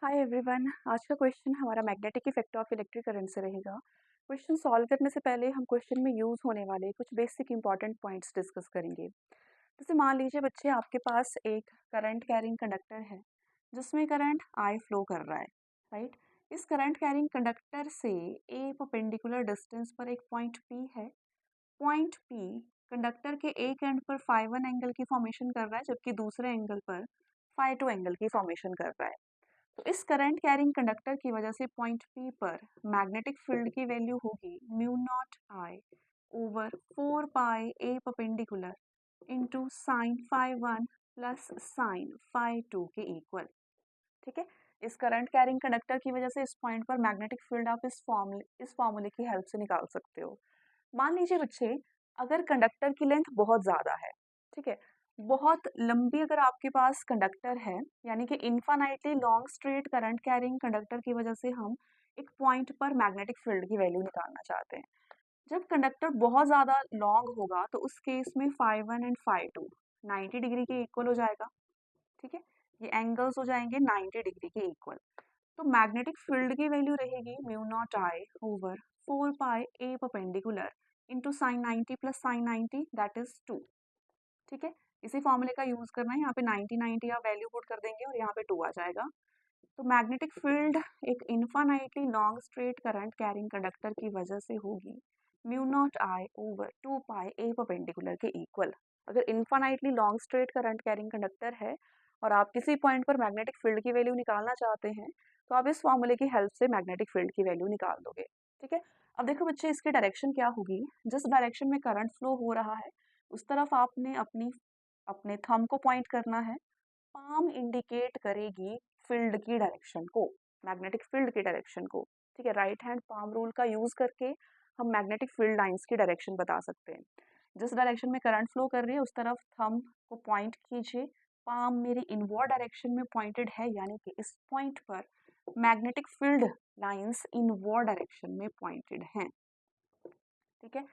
Hi everyone. आज का question हमारा magnetic effect of electric current से रहेगा। क्वेश्चन सॉल्व करने से पहले हम क्वेश्चन में यूज़ होने वाले कुछ बेसिक इंपॉर्टेंट पॉइंट्स डिस्कस करेंगे। जैसे मान लीजिए बच्चे, आपके पास एक करंट कैरिंग कंडक्टर है जिसमें करंट आई फ्लो कर रहा है, राइट। इस करंट कैरिंग कंडक्टर से ए परपेंडिकुलर डिस्टेंस पर एक पॉइंट पी है। पॉइंट पी कंडक्टर के एक एंड पर फाई वन एंगल की फॉर्मेशन कर रहा है, जबकि दूसरे एंगल पर फाई टू एंगल की फॉर्मेशन कर रहा है। तो इस करंट कैरिंग कंडक्टर की वजह से पॉइंट पी पर मैग्नेटिक फील्ड की वैल्यू होगी mu naught I over 4 pi a perpendicular into sine phi one plus sine phi two के इक्वल। ठीक है। इस करंट कैरिंग कंडक्टर की वजह से इस पॉइंट पर मैग्नेटिक फील्ड आप इस फॉर्मूले की हेल्प से निकाल सकते हो। मान लीजिए बच्चे, अगर कंडक्टर की लेंथ बहुत ज़्यादा है, ठीक है, बहुत लंबी अगर आपके पास कंडक्टर है, यानी कि infinitely long straight current carrying conductor की वजह से हम एक पॉइंट पर मैग्नेटिक फील्ड की वैल्यू निकालना चाहते हैं। जब कंडक्टर बहुत ज़्यादा लॉन्ग होगा तो उस केस में phi one and phi two 90 degree के इक्वल हो जाएगा। ठीक है, ये एंगल्स हो जाएंगे 90 डिग्री के इक्वल। तो मैग्नेटिक फील्ड की वैल्यू रहेगी mu naught I over 4 pi a perpendicular into sign 90 plus sign 90 that is 2। ठीक है, इसी फॉर्मूले का यूज करना है। यहाँ पे 90 90 आप वैल्यू पुट कर देंगे और यहाँ पे 2 आ जाएगा। तो मैग्नेटिक फील्ड एक infinitely long straight current carrying conductor की वजह से होगी mu naught I over 2 pi a perpendicular के इक्वल। अगर infinitely long straight current carrying conductor है और आप किसी पॉइंट पर मैग्नेटिक फील्ड की वैल्यू निकालना चाहते हैं, तो आप इस फॉर्मूले की हेल्प से मैग्नेटिक फील्ड की वैल्यू निकाल दोगे। ठीक है। अब देखो बच्चे, इसकी डायरेक्शन क्या होगी। जिस डायरेक्शन में करंट फ्लो हो रहा है उस तरफ आपने अपने थंब को पॉइंट करना है। पाम इंडिकेट करेगी फील्ड की डायरेक्शन को, मैग्नेटिक फील्ड की डायरेक्शन को। ठीक है, राइट हैंड पाम रूल का यूज करके हम मैग्नेटिक फील्ड लाइंस की डायरेक्शन बता सकते हैं। जिस डायरेक्शन में करंट फ्लो कर रही है उस तरफ थंब को पॉइंट कीजिए। पाम मेरी इनवर्ड डायरेक्शन में पॉइंटेड है, यानी कि इस पॉइंट पर magnetic field lines inward direction में पॉइंटेड हैं। ठीक है।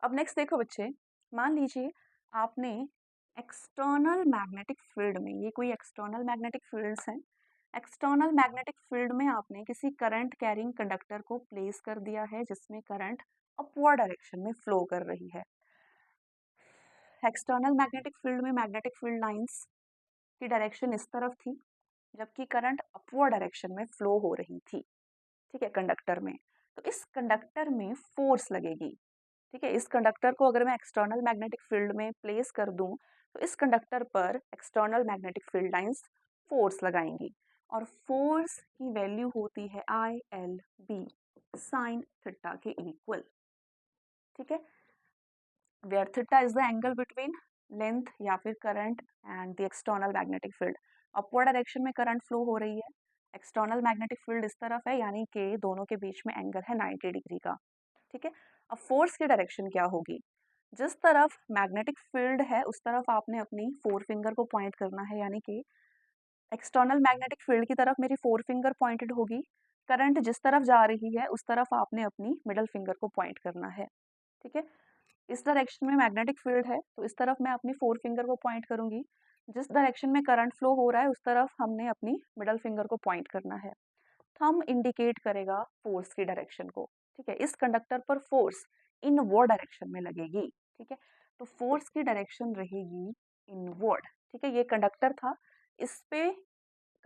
अब नेक्स्ट देखो बच्चे, मान लीजिए आपने एक्सटर्नल मैग्नेटिक फील्ड में, ये कोई एक्सटर्नल मैग्नेटिक फील्ड्स हैं, एक्सटर्नल मैग्नेटिक फील्ड में आपने किसी करंट कैरिंग कंडक्टर को प्लेस कर दिया है जिसमें करंट अपवर्ड डायरेक्शन में फ्लो कर रही है। एक्सटर्नल मैग्नेटिक फील्ड में मैग्नेटिक फील्ड लाइंस की डायरेक्शन इस तरफ थी, जबकि करंट अपवर्ड डायरेक्शन में फ्लो हो रही थी। ठीक है, कंडक्टर में। तो इस कंडक्टर में फोर्स लगेगी। ठीक है, इस कंडक्टर को अगर मैं एक्सटर्नल मैग्नेटिक फील्ड में प्लेस कर दूं तो इस कंडक्टर पर external magnetic field lines force लगाएंगी और फोर्स की वैल्यू होती है I L B sine theta के इक्वल। ठीक है, where theta is the angle between length या फिर current and the external magnetic field. Upward direction में करंट फ्लो हो रही है, एक्सटर्नल मैग्नेटिक फील्ड इस तरफ है, यानी कि दोनों के बीच में एंगल है 90 डिग्री का। ठीक है। अब फोर्स की डायरेक्शन क्या होगी। जिस तरफ मैग्नेटिक फील्ड है उस तरफ आपने अपनी फोर फिंगर को पॉइंट करना है, यानी कि एक्सटर्नल मैग्नेटिक फील्ड की तरफ मेरी फोर फिंगर पॉइंटेड होगी। करंट जिस तरफ जा रही है उस तरफ आपने अपनी मिडल फिंगर को पॉइंट करना है। ठीक है, इस डायरेक्शन में मैग्नेटिक फील्ड है तो इस तरफ मैं अपनी फोर फिंगर को पॉइंट करूंगी। जिस डायरेक्शन में करंट फ्लो हो रहा है उस तरफ हमने अपनी मिडल फिंगर को पॉइंट करना है। थंब इंडिकेट करेगा फोर्स की डायरेक्शन को। ठीक है, इस कंडक्टर पर फोर्स इनवर्ड डायरेक्शन में लगेगी। ठीक है, तो फोर्स की डायरेक्शन रहेगी इनवर्ड। ठीक है, ये कंडक्टर था, इस पे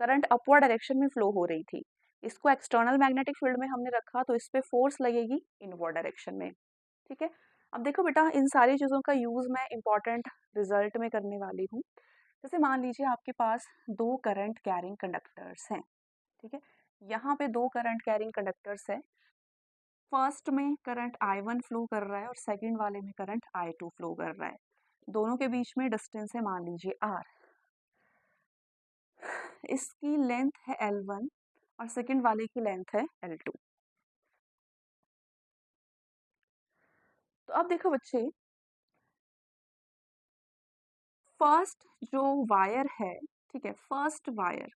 करंट अपवर्ड डायरेक्शन में फ्लो हो रही थी। इसको एक्सटर्नल मैग्नेटिक फील्ड में हमने रखा तो इस पे फोर्स लगेगी इनवर्ड डायरेक्शन में। ठीक है। अब देखो बेटा, इन सारी चीज़ों का यूज़ मैं इंपॉर्टेंट रिजल्ट में करने वाली हूँ। जैसे मान लीजिए आपके पास दो करंट कैरिंग कंडक्टर्स हैं। ठीक है, यहाँ पे दो करंट कैरिंग कंडक्टर्स है। फर्स्ट में करंट I1 फ्लो कर रहा है और सेकंड वाले में करंट I2 फ्लो कर रहा है। दोनों के बीच में डिस्टेंस है मान लीजिए R। इसकी लेंथ है L1 और सेकंड वाले की लेंथ है L2। तो अब देखो बच्चे, फर्स्ट जो वायर है, ठीक है, फर्स्ट वायर,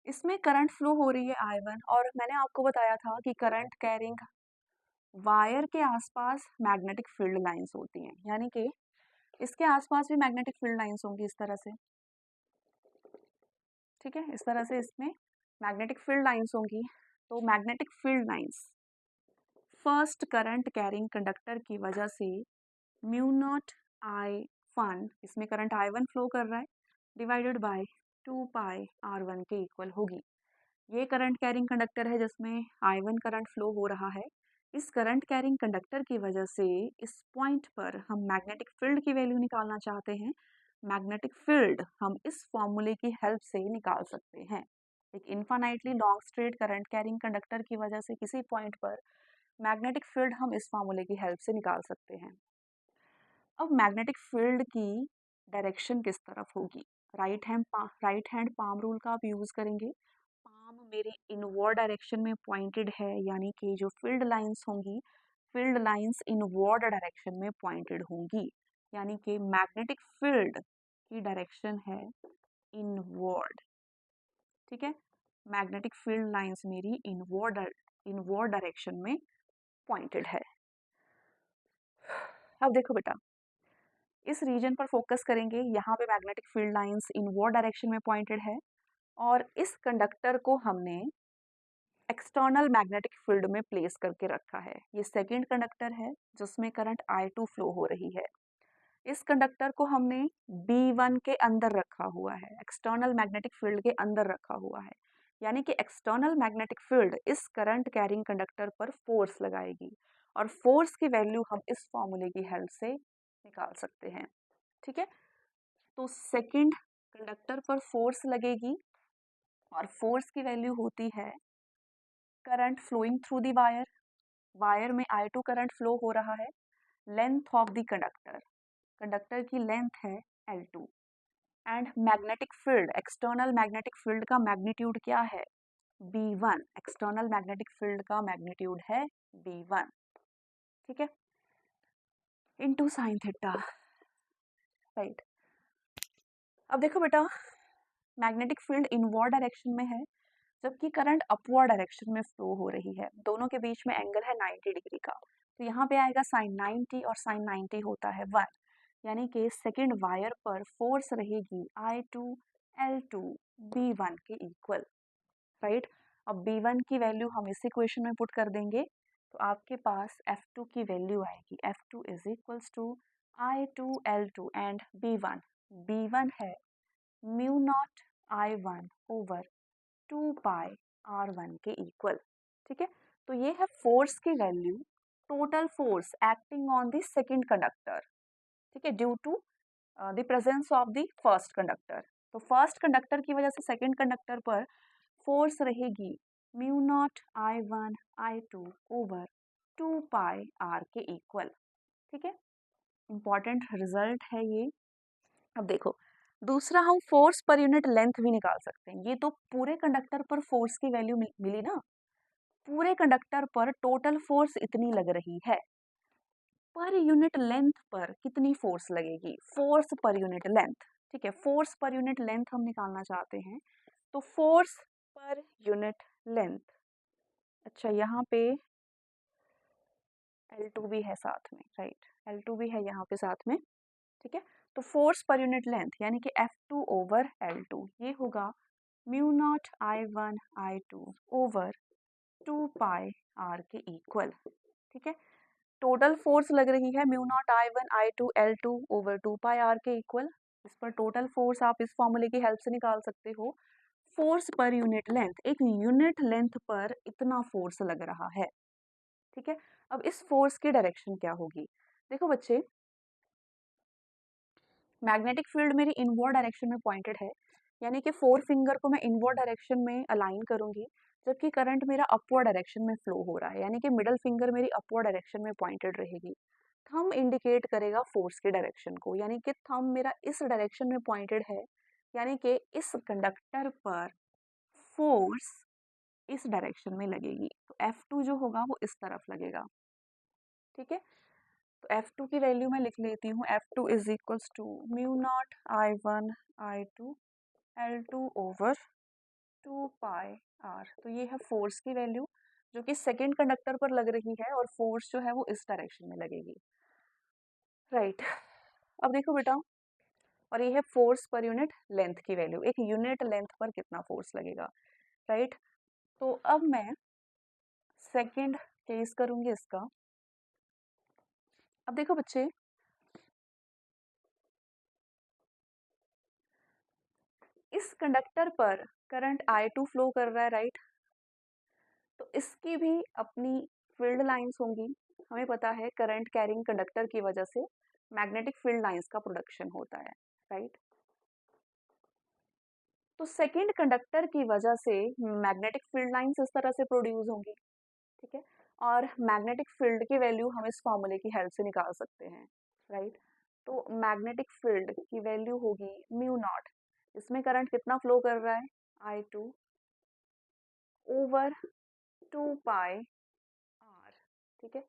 इसमें करंट फ्लो हो रही है I1 और मैंने आपको बताया था कि करंट कैरिंग वायर के आसपास मैग्नेटिक फील्ड लाइंस होती हैं, यानी कि इसके आसपास भी मैग्नेटिक फील्ड लाइंस होंगी इस तरह से। ठीक है, इस तरह से इसमें मैग्नेटिक फील्ड लाइंस होंगी, तो magnetic field lines first current carrying conductor की वजह से म्यू नॉट आई वन, इसमें करंट आई वन फ्लो कर रहा है, डिवाइडेड बाय 2 पाई R1 के इक्वल होगी। ये करंट कैरिंग कंडक्टर है जिसमें आई वन करंट फ्लो हो रहा है। इस करंट कैरिंग कंडक्टर की वजह से इस पॉइंट पर हम मैग्नेटिक फील्ड की वैल्यू निकालना चाहते हैं। मैग्नेटिक फील्ड हम इस फॉर्मूले की हेल्प से निकाल सकते हैं। एक infinitely long straight current carrying conductor की वजह से किसी पॉइंट पर मैग्नेटिक फील्ड हम इस फॉर्मूले की हेल्प से निकाल सकते हैं। अब मैग्नेटिक फील्ड की डायरेक्शन किस तरफ होगी? राइट हैंड पाम रूल का आप यूज़ करेंगे। पाम मेरे इनवर्ड डायरेक्शन में पॉइंटेड है, यानी कि जो फील्ड लाइंस होंगी, फील्ड लाइंस इनवर्ड डायरेक्शन में पॉइंटेड होंगी, यानी कि मैग्नेटिक फील्ड की डायरेक्शन है इनवर्ड। ठीक है, मैग्नेटिक फील्ड लाइंस मेरी इनवर्ड डायरेक्शन में पॉइंटेड है। अब देखो बेटा, इस रीजन पर फोकस करेंगे, यहाँ पे magnetic field lines inward direction में पॉइंटेड है और इस कंडक्टर को हमने एक्सटर्नल मैग्नेटिक फील्ड में प्लेस करके रखा है। ये सेकंड कंडक्टर है जिसमें करंट I2 फ्लो हो रही है। इस कंडक्टर को हमने B1 के अंदर रखा हुआ है, एक्सटर्नल मैग्नेटिक फील्ड के अंदर रखा हुआ है, यानी कि एक्सटर्नल मैग्नेटिक फील्ड इस करंट कैरिंग कंडक्टर पर फोर्स लगाएगी और फोर्स की वैल्यू हम इस फॉर्मूले की हेल्प से निकाल सकते हैं। ठीक है, तो सेकंड कंडक्टर पर फोर्स लगेगी और फोर्स की वैल्यू होती है current flowing through the wire. Wire में I2 करंट फ्लो हो रहा है। Length of the conductor, conductor की लेंथ है L2 and magnetic field, external magnetic field का मैग्नीट्यूड क्या है? B1। एक्सटर्नल मैग्नेटिक फील्ड का मैग्नीट्यूड है B1। ठीक है, इनटू साइन थीटा। राइट, अब देखो बेटा, मैग्नेटिक फील्ड इनवर्ड डायरेक्शन में है जबकि करंट अपवर्ड डायरेक्शन में फ्लो हो रही है। दोनों के बीच में एंगल है 90 डिग्री का, तो यहाँ पे आएगा साइन 90 और साइन 90 होता है 1, यानी कि सेकेंड वायर पर फोर्स रहेगी I2 L2 B1 के इक्वल। राइट, अब B1 की वैल्यू हम इस इक्वेशन में पुट कर देंगे तो आपके पास F2 की वैल्यू आएगी। F2 is equals to I2 L2 and B1। B1 है म्यू नॉट I1 ओवर 2 पाई R1 के इक्वल। ठीक है, तो ये है फोर्स की value, total force acting on the second conductor. ठीक है, due to the presence of the first conductor. तो फर्स्ट कंडक्टर की वजह से सेकंड कंडक्टर पर फोर्स रहेगी mu naught I1 I2 over 2 pi R के इक्वल। ठीक है, इंपॉर्टेंट रिजल्ट है ये। अब देखो, दूसरा हम फोर्स पर यूनिट लेंथ भी निकाल सकते हैं। ये तो पूरे कंडक्टर पर फोर्स की वैल्यू मिली ना, पूरे कंडक्टर पर टोटल फोर्स इतनी लग रही है, पर यूनिट लेंथ पर कितनी फोर्स लगेगी? Force per unit length. ठीक है, फोर्स पर यूनिट लेंथ हम निकालना चाहते हैं, तो फोर्स पर यूनिट लेंथ, अच्छा यहाँ पे L2 भी है साथ में, राइट, L2 भी है यहाँ पे साथ में। ठीक है, तो फोर्स पर यूनिट लेंथ यानी कि F2 ओवर L2 ये होगा mu naught I1 I2 over 2 pi R के इक्वल। ठीक है, टोटल फोर्स लग रही है mu naught I1 I2 L2 over 2 pi R के इक्वल। इस पर टोटल फोर्स आप इस फॉर्मूले की हेल्प से निकाल सकते हो। फोर्स पर यूनिट लेंथ, एक यूनिट लेंथ पर इतना फोर्स लग रहा है। ठीक है, अब इस फोर्स की डायरेक्शन क्या होगी? देखो बच्चे, मैग्नेटिक फील्ड मेरी इनवर्ड डायरेक्शन में पॉइंटेड है, यानी कि फोर फिंगर को मैं इनवर्ड डायरेक्शन में अलाइन करूंगी, जबकि करंट मेरा अपवर्ड डायरेक्शन में फ्लो हो रहा है, यानी कि मिडल फिंगर मेरी अपवर्ड डायरेक्शन में पॉइंटेड रहेगी। थंब इंडिकेट करेगा फोर्स की डायरेक्शन को, यानी कि थंब मेरा इस डायरेक्शन में पॉइंटेड है, यानी कि इस कंडक्टर पर फोर्स इस डायरेक्शन में लगेगी, तो F2 जो होगा वो इस तरफ लगेगा। ठीक है, तो F2 की वैल्यू मैं लिख लेती हूँ। F2 is equals to mu naught I1 I2 L2 over 2 pi R। तो ये है फोर्स की वैल्यू जो कि सेकेंड कंडक्टर पर लग रही है और फोर्स जो है वो इस डायरेक्शन में लगेगी। राइट, अब देखो बेटा, और ये है फोर्स पर यूनिट लेंथ की वैल्यू, एक यूनिट लेंथ पर कितना फोर्स लगेगा। राइट। तो अब मैं सेकंड केस करूंगी इसका। अब देखो बच्चे, इस कंडक्टर पर करंट I2 फ्लो कर रहा है, राइट। तो इसकी भी अपनी फील्ड लाइंस होंगी। हमें पता है करंट कैरिंग कंडक्टर की वजह से मैग्नेटिक फील्ड लाइंस का प्रोडक्शन होता है, राइट। तो सेकंड कंडक्टर की वजह से मैग्नेटिक फील्ड लाइंस इस तरह से प्रोड्यूस होंगी, ठीक है। और मैग्नेटिक फील्ड की वैल्यू हम इस फॉर्मूले की हेल्प से निकाल सकते हैं, राइट। तो मैग्नेटिक फील्ड की वैल्यू होगी म्यू नॉट, इसमें करंट कितना फ्लो कर रहा है, I2 ओवर 2 पाई आर, ठीक है।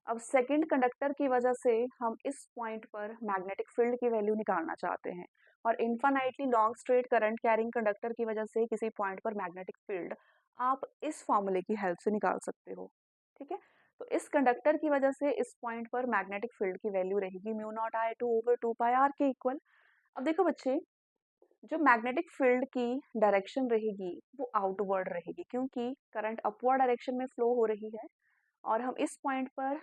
अब सेकंड कंडक्टर की वजह से हम इस पॉइंट पर मैग्नेटिक फील्ड की वैल्यू निकालना चाहते हैं, और infinitely long straight current carrying conductor की वजह से किसी पॉइंट पर मैग्नेटिक फील्ड आप इस फॉर्मूले की हेल्प से निकाल सकते हो, ठीक है। तो इस कंडक्टर की वजह से इस पॉइंट पर मैग्नेटिक फील्ड की वैल्यू रहेगी mu naught I2 over 2 pi R के इक्वल। अब देखो बच्चे, जो मैग्नेटिक फील्ड की डायरेक्शन रहेगी वो आउटवर्ड रहेगी, क्योंकि करंट अपवर्ड डायरेक्शन में फ्लो हो रही है, और हम इस पॉइंट पर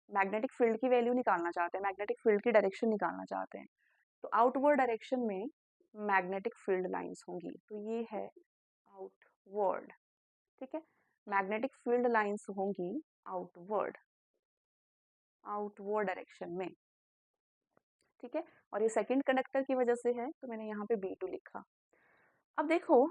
मैग्नेटिक फील्ड की वैल्यू निकालना चाहते हैं, मैग्नेटिक फील्ड की डायरेक्शन निकालना चाहते हैं। तो आउटवर्ड डायरेक्शन में मैग्नेटिक फील्ड लाइंस होंगी, तो ये है आउटवर्ड, ठीक है। मैग्नेटिक फील्ड लाइंस होंगी आउटवर्ड, आउटवर्ड डायरेक्शन में, ठीक है। और ये सेकंड कंडक्टर की वजह से है, तो मैंने यहाँ पे B2 लिखा। अब देखो,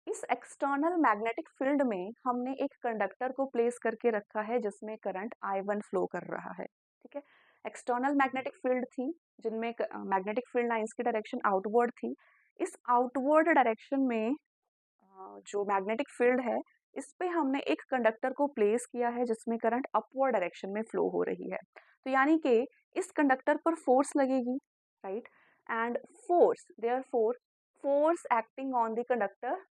इस एक्सटर्नल मैग्नेटिक फील्ड में हमने एक कंडक्टर को प्लेस करके रखा है जिसमें करंट I1 फ्लो कर रहा है, ठीक है। एक्सटर्नल मैग्नेटिक फील्ड थी जिनमें मैग्नेटिक फील्ड लाइंस की डायरेक्शन आउटवर्ड थी। इस आउटवर्ड डायरेक्शन में जो मैग्नेटिक फील्ड है, इस पे हमने एक कंडक्टर को प्लेस किया है जिसमें करंट अपवर्ड डायरेक्शन में फ्लो हो रही है। तो यानी कि इस कंडक्टर पर फोर्स लगेगी, right. And force, therefore force acting on the conductor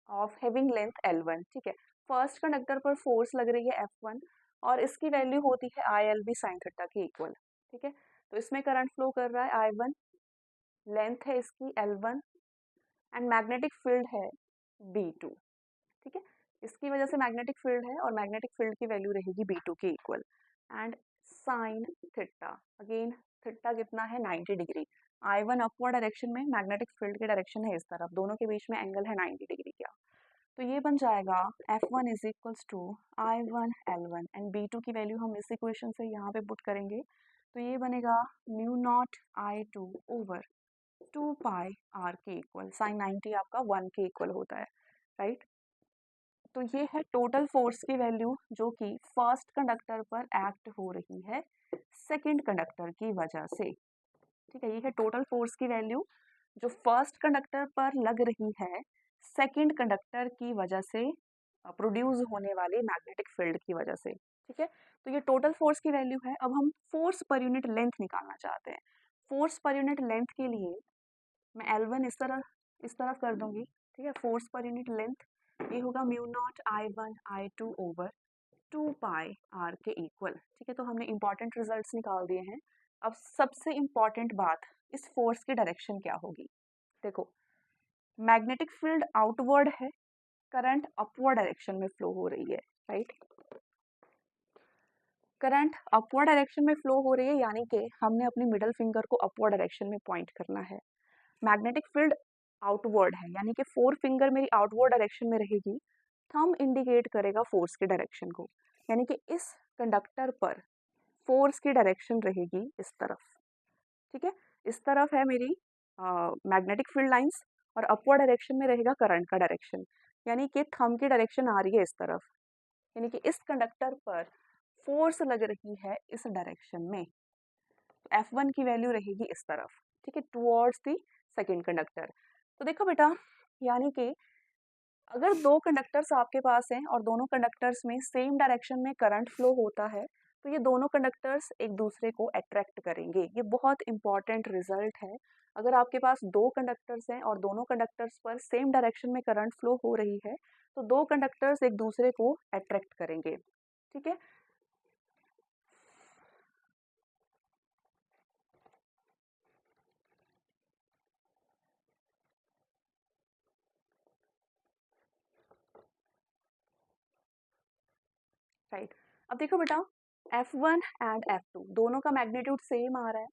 of having length L1, ठीक है। फर्स्ट कंडक्टर पर फोर्स लग रही है F1, और इसकी वैल्यू होती है ILB साइन थीटा के इक्वल, ठीक है। तो इसमें करंट फ्लो कर रहा है I1, लेंथ है इसकी L1, एंड मैग्नेटिक फील्ड है B2, ठीक है। इसकी वजह से मैग्नेटिक फील्ड है, और मैग्नेटिक फील्ड की वैल्यू रहेगी B2 के equal. And sine theta, again theta कितना है, 90 डिग्री। I1 अपवर्ड डायरेक्शन में, मैग्नेटिक फील्ड की डायरेक्शन है इस तरफ, दोनों के बीच में एंगल है 90 डिग्री का। तो ये बन जाएगा F1 is equals to I1 L1, and B2 की वैल्यू हम इस इक्वेशन से यहाँ पे पुट करेंगे, तो ये बनेगा mu naught I2 over 2 pi R के इक्वल, साइन 90 आपका 1 के इक्वल होता है, राइट। तो ये है टोटल फोर्स की वैल्यू जो कि फर्स्ट कंडक्टर पर एक्ट हो रही है सेकंड कंडक्टर की वजह से, ठीक है। ये है टोटल फोर्स की वैल्यू जो फर्स्ट कंडक्टर पर लग रही है सेकंड कंडक्टर की वजह से प्रोड्यूस होने वाले मैग्नेटिक फील्ड की वजह से, ठीक है। तो ये टोटल फोर्स की वैल्यू है। अब हम फोर्स पर यूनिट लेंथ निकालना चाहते हैं। फोर्स पर यूनिट लेंथ के लिए मैं L1 इस तरफ कर दूंगी, ठीक है। फोर्स पर यूनिट लेंथ ये होगा mu naught I1 I2 over 2 pi R के इक्वल, ठीक है। तो हमने इंपॉर्टेंट रिजल्ट्स निकाल दिए हैं। अब सबसे इंपॉर्टेंट बात, इस फोर्स की डायरेक्शन क्या होगी। देखो, मैग्नेटिक फील्ड आउटवर्ड है, करंट अपवर्ड डायरेक्शन में फ्लो हो रही है, राइट। करंट अपवर्ड डायरेक्शन में फ्लो हो रही है, यानी कि हमने अपनी मिडल फिंगर को अपवर्ड डायरेक्शन में पॉइंट करना है। मैग्नेटिक फील्ड आउटवर्ड है, यानी कि फोर फिंगर मेरी आउटवर्ड डायरेक्शन में रहेगी। थंब इंडिकेट करेगा फोर्स की डायरेक्शन को, यानी कि इस कंडक्टर पर फोर्स की डायरेक्शन रहेगी इस तरफ, ठीक है। इस तरफ है मेरी मैग्नेटिक फील्ड लाइंस, और अपवर्ड डायरेक्शन में रहेगा करंट का डायरेक्शन, यानी कि थंब की डायरेक्शन आ रही है इस तरफ, यानी कि इस कंडक्टर पर फोर्स लग रही है इस डायरेक्शन में। तो F1 की वैल्यू रहेगी इस तरफ, ठीक है, टुवर्ड्स द सेकंड कंडक्टर। तो देखो बेटा, यानी कि अगर दो कंडक्टर्स आपके पास हैं और दोनों कंडक्टर्स में सेम डायरेक्शन में करंट फ्लो होता है, तो ये दोनों कंडक्टर्स एक दूसरे को अट्रैक्ट करेंगे। ये बहुत इंपॉर्टेंट रिजल्ट है। अगर आपके पास दो कंडक्टर्स हैं और दोनों कंडक्टर्स पर सेम डायरेक्शन में करंट फ्लो हो रही है, तो दो कंडक्टर्स एक दूसरे को अट्रैक्ट करेंगे, ठीक है। राइट। अब देखो बेटा, F1 एंड F2 दोनों का मैग्नीट्यूड सेम आ रहा है,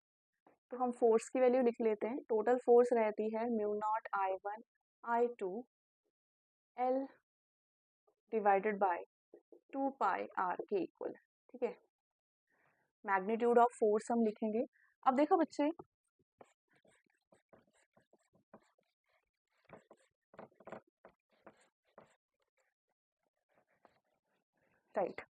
तो हम फोर्स की वैल्यू लिख लेते हैं। टोटल फोर्स रहती है mu naught I1 I2 L divided by 2 pi R के इक्वल। ठीक है, मैग्नीट्यूड ऑफ फोर्स हम लिखेंगे। अब देखो बच्चे, राइट,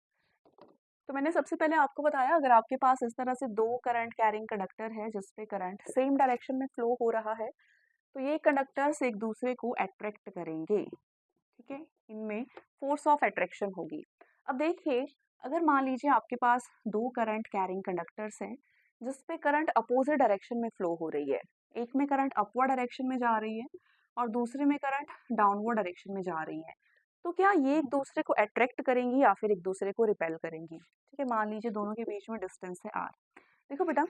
तो मैंने सबसे पहले आपको बताया, अगर आपके पास इस तरह से दो करंट कैरिंग कंडक्टर है जिसपे करंट सेम डायरेक्शन में फ्लो हो रहा है, तो ये कंडक्टर्स एक दूसरे को अट्रैक्ट करेंगे। ठीक है, इनमें फोर्स ऑफ अट्रैक्शन होगी। अब देखिए, अगर मान लीजिए आपके पास दो करंट कैरिंग कंडक्टर्स हैं जिसपे करंट अपोजिट डायरेक्शन में फ्लो हो रही है, एक में करंट अपवर्ड डायरेक्शन में जा रही है और दूसरे में करंट डाउनवर्ड डायरेक्शन में जा रही है, तो क्या ये एक दूसरे को अट्रैक्ट करेंगी या फिर एक दूसरे को रिपेल करेंगी? ठीक है, मान लीजिए दोनों के बीच में डिस्टेंस है r। देखो बेटा,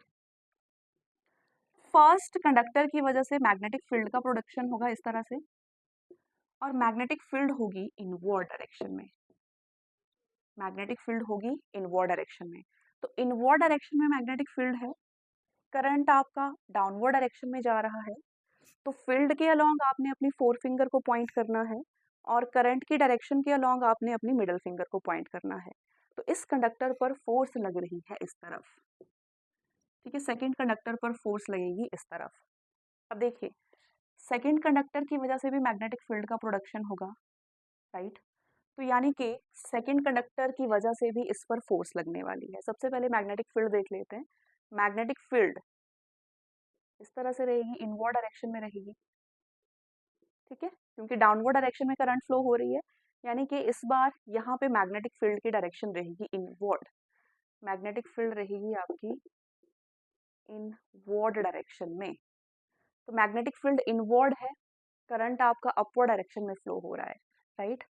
फर्स्ट कंडक्टर की वजह से मैग्नेटिक फील्ड का प्रोडक्शन होगा इस तरह से, और मैग्नेटिक फील्ड होगी इनवर्ड डायरेक्शन में। मैग्नेटिक फील्ड होगी इनवर्ड डायरेक्शन में, तो इनवर्ड डायरेक्शन में मैग्नेटिक फील्ड है, करंट आपका डाउनवर्ड डायरेक्शन में जा रहा है, तो फील्ड के अलोंग आपने अपनी फोर फिंगर को पॉइंट करना है और करंट की डायरेक्शन के अलोंग आपने अपनी मिडल फिंगर को पॉइंट करना है। तो इस कंडक्टर पर फोर्स लग रही है इस तरफ। ठीक है, सेकंड कंडक्टर पर फोर्स लगेगी इस तरफ। अब देखिए, सेकंड कंडक्टर की वजह से भी मैग्नेटिक फील्ड का प्रोडक्शन होगा, राइट, तो यानी कि सेकंड कंडक्टर की वजह से भी इस पर फोर्स लगने वाली है। सबसे पहले मैग्नेटिक फील्ड देख लेते हैं। मैग्नेटिक फील्ड इस तरह से रहेगी, इनवर्ड डायरेक्शन में रहेगी। ठीक है, क्योंकि डाउनवर्ड डायरेक्शन में करंट फ्लो हो रही है, यानी कि इस बार यहाँ पे मैग्नेटिक फील्ड की डायरेक्शन रहेगी इनवर्ड। मैग्नेटिक फील्ड रहेगी आपकी इनवर्ड डायरेक्शन में, तो मैग्नेटिक फील्ड इनवर्ड है, करंट आपका अपवर्ड डायरेक्शन में फ्लो हो रहा है, राइट।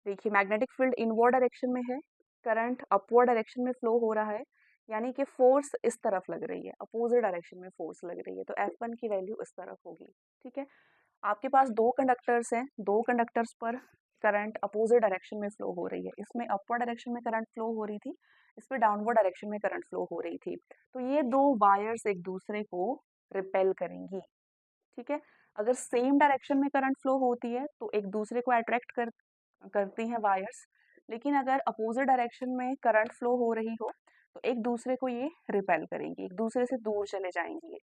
देखिए, मैग्नेटिक फील्ड इनवर्ड डायरेक्शन में है, करंट अपवर्ड डायरेक्शन में फ्लो हो रहा है, यानी कि फोर्स इस तरफ लग रही है, अपोजिट डायरेक्शन में फोर्स लग रही है, तो F1 की वैल्यू इस तरफ होगी। ठीक है, आपके पास दो कंडक्टर्स हैं, दो कंडक्टर्स पर करंट अपोजिट डायरेक्शन में फ्लो हो रही है। इसमें अपवर्ड डायरेक्शन में करंट फ्लो हो रही थी, इसमें डाउनवर्ड डायरेक्शन में करंट फ्लो हो रही थी, तो ये दो वायर्स एक दूसरे को रिपेल करेंगी। ठीक है, अगर सेम डायरेक्शन में करंट फ्लो होती है तो एक दूसरे को अट्रैक्ट करती हैं वायर्स, लेकिन अगर अपोजिट डायरेक्शन में करंट फ्लो हो रही हो तो एक दूसरे को ये रिपेल करेंगी, एक दूसरे से दूर चले जाएंगी ये।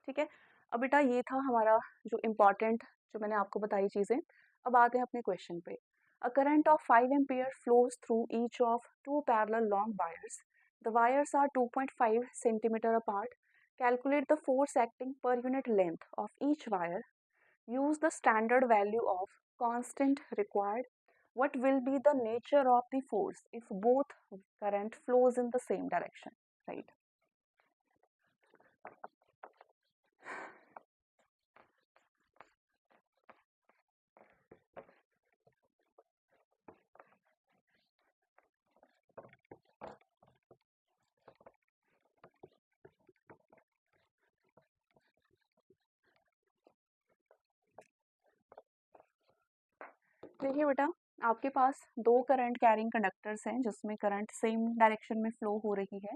ठीक है, अब बेटा ये था हमारा जो इम्पोर्टेंट, जो मैंने आपको बताई चीज़ें। अब आते हैं अपने क्वेश्चन पे। A current of 5 ampere flows through each of two parallel long wires. The wires are 2.5 centimetre apart. Calculate the force acting per unit length of each wire. Use the standard value of constant required. What will be the nature of the force if both current flows in the same direction? Right. देखिए बेटा, आपके पास दो current carrying conductors हैं जिसमें current same direction में flow हो रही है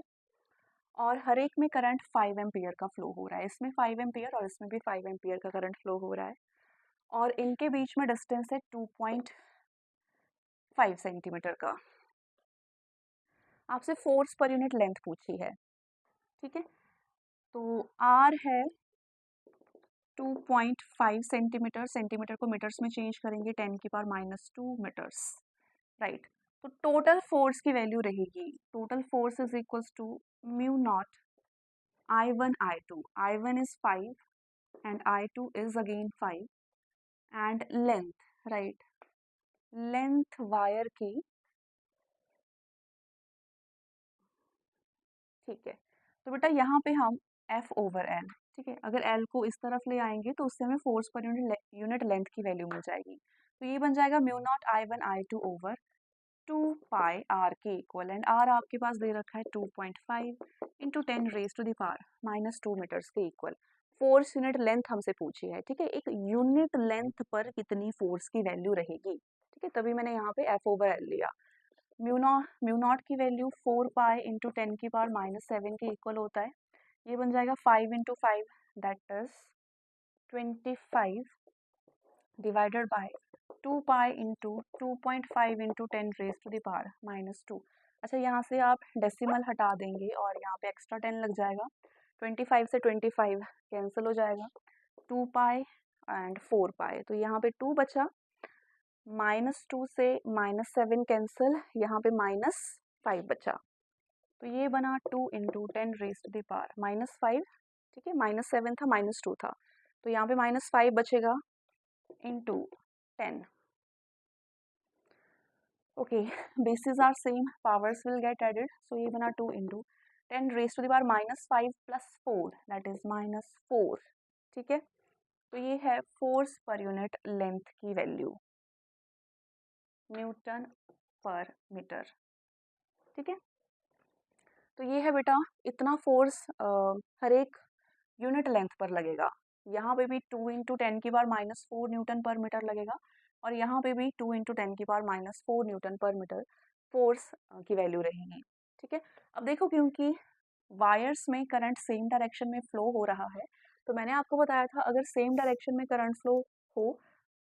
और हर एक में करंट 5 एम्पियर का फ्लो हो रहा है। इसमें 5 एम्पियर और इसमें भी 5 एम्पियर का करंट फ्लो हो रहा है और इनके बीच में डिस्टेंस है 2.5 सेंटीमीटर का। आपसे फोर्स पर यूनिट लेंथ पूछी है। ठीक है, तो आर है 2.5 सेंटीमीटर, सेंटीमीटर को मीटर्स में चेंज करेंगे 10 की पावर -2 मीटर्स, राइट। तो टोटल फोर्स की वैल्यू रहेगी, total force is equals to mu naught I1 I2। I1 is 5 and I2 is again 5 and length, right, length wire की, ठीक है, तो बेटा यहाँ पे हम F ओवर L, ठीक है, अगर L को इस तरफ ले आएंगे तो उससे हमें फोर्स पर यूनिट लेंथ की वैल्यू मिल जाएगी। तो ये बन जाएगा mu naught I1 I2 over 2 pi R के इक्वल, एंड आर आपके पास दे रखा है 2.5 into 10 raise to the power -2 metres के इक्वल। फोर्स यूनिट लेंथ हमसे पूछी है। ठीक है, एक यूनिट लेंथ पर कितनी फोर्स की वैल्यू रहेगी। ठीक है, तभी मैंने यहाँ पे F ओवर L लिया। म्यू नॉट की वैल्यू 4 पाई इंटू 10 की पावर -7 के इक्वल होता है। ये बन जाएगा 5 into 5 that is 25 divided by 2 pi into 2.5 into 10 raise to the power -2। अच्छा, यहाँ से आप डेसिमल हटा देंगे और यहाँ पे एक्स्ट्रा 10 लग जाएगा। 25 से 25 कैंसिल हो जाएगा, 2 पाई एंड 4 पाई, तो यहाँ पे 2 बचा, -2 से -7 कैंसिल, यहाँ पे -5 बचा, तो ये बना 2 into 10 raise to the power -5। ठीक है, -7 था, -2 था, तो यहाँ पे -5 बचेगा into 10। Okay, bases are same, powers will get added, so ये बना 2 into 10 raise to the power -5 plus 4 that is -4। ठीक है, तो ये है फोर्स पर यूनिट लेंथ की वैल्यू, न्यूटन पर मीटर। ठीक है, तो ये है बेटा, इतना फोर्स हर एक यूनिट लेंथ पर लगेगा। यहाँ पे भी 2 इंटू 10 की पावर -4 न्यूटन पर मीटर लगेगा, और यहाँ पे भी 2 इंटू 10 की power -4 Newton per metre force की वैल्यू रहेगी। ठीक है, अब देखो, क्योंकि वायर्स में करंट सेम डायरेक्शन में फ्लो हो रहा है, तो मैंने आपको बताया था अगर सेम डायरेक्शन में करंट फ्लो हो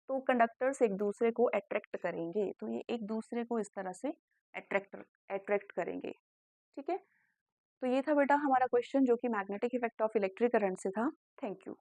तो कंडक्टर्स एक दूसरे को अट्रैक्ट करेंगे, तो ये एक दूसरे को इस तरह से अट्रैक्ट करेंगे। ठीक है, तो ये था बेटा हमारा क्वेश्चन जो कि magnetic effect of electric current से था। Thank you.